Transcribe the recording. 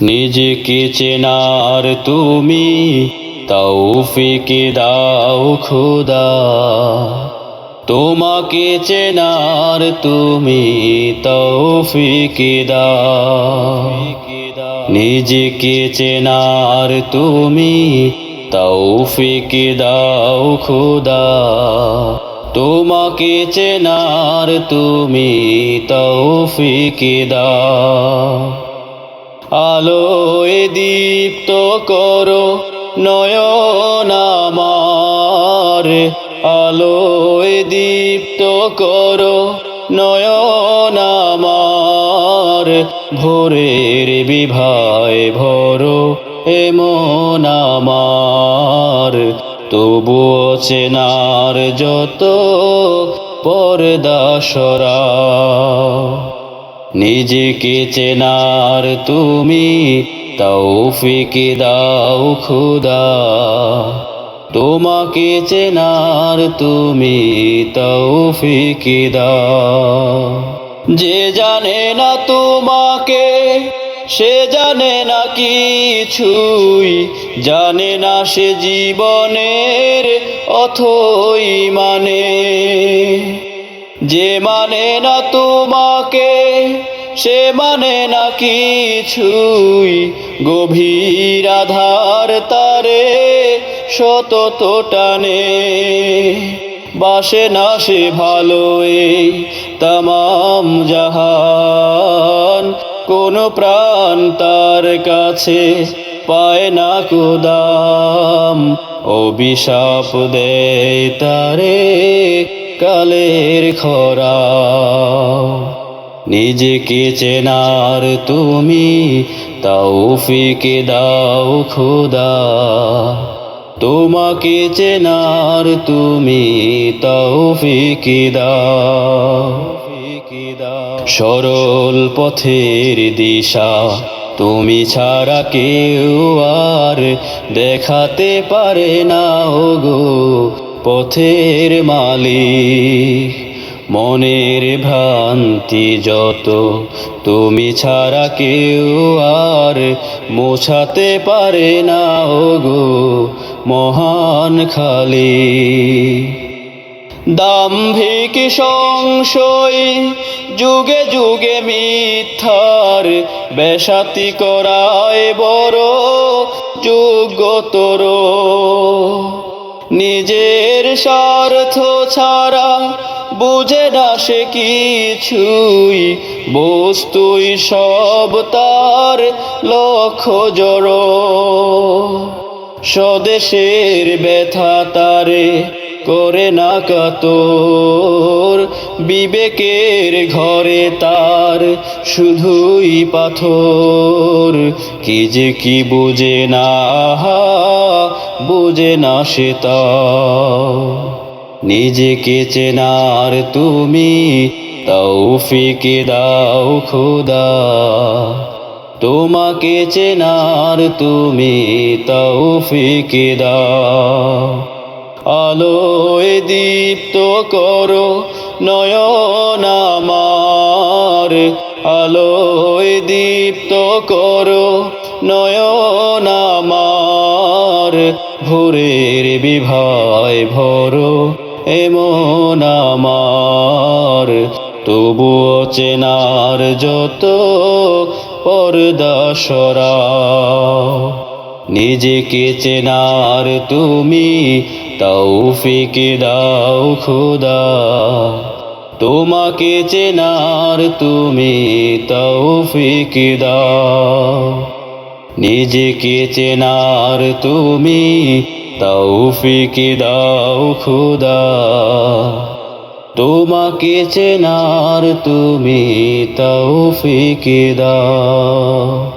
নিজেকে চেনার তুমি তৌফিক দাও খোদা, তোমাকে চেনার তুমি তৌফিক দাও। নিজেকে চেনার তুমি তৌফিক দাও খোদা, তোমাকে চেনার তুমি তৌফিক দাও। আলোয় দীপ্ত করো নয়ন আমার, আলোয় দীপ্ত করো নয়ন আমার, ভোরের বিভায় ভরো এমন আমার, তবুও চেনার যত পর্দা সরাও। নিজেকে চেনার তুমি তৌফিক দাও খোদা, তোমাকে চেনার তুমি তৌফিক দাও। যে জানে না তোমাকে সে জানে না কিছুই, জানে না সে জীবনের অথই মানে। যে মানে না তোমাকে সে মানে না কিছুই, গভীর আধার তারে সতত টানে। বাসে না সে ভালো এই তামাম জাহান, কোন প্রাণ তার কাছে পায় না কোদাম। অভিশাপ দেয় তারে কালের খরা। নিজেকে চেনার তুমি তৌফিক দাও খোদা, তোমাকে চেনার তুমি তৌফিক দাও। সরল পথের দিশা তুমি ছাড়া কেউ আর দেখাতে পারে না ওগো পথের মালিক। মনের ভ্রান্তি যত তুমি ছাড়া কেউ আর মোছাতে পারে না ওগো মহান খালিক। দাম্ভিক সংশয় যুগে যুগে মিথ্যার বেশাতি করায় বড় যোগ্যতর। নিজের স্বার্থ ছাড়া বুঝে না সে কিছুই, বস্তুই সব তার লক্ষ্য জড়। স্বদেশের ব্যথা তারে করে না কাতর, বিবেকের ঘরে তার শুধুই পাথর। কি যে কি বুঝে না, বুঝে না সে তা। নিজেকে চেনার তুমি তৌফিক দাও খোদা, তোমাকে চেনার তুমি তৌফিক দাও। আলোয় দীপ্ত করো নয়ন আমার, আলোয় দীপ্ত করো নয়ন আমার, ভোরের বিভায় ভরো এমন আমার, তবুও চেনার যত পর্দা সরাও। নিজেকে চেনার তুমি তৌফিক দাও খোদা, তোমাকে চেনার তুমি তৌফিক দাও। নিজেকে চেনার তুমি তৌফিক দাও খোদা, তোমাকে চেনার তুমি তৌফিক দাও।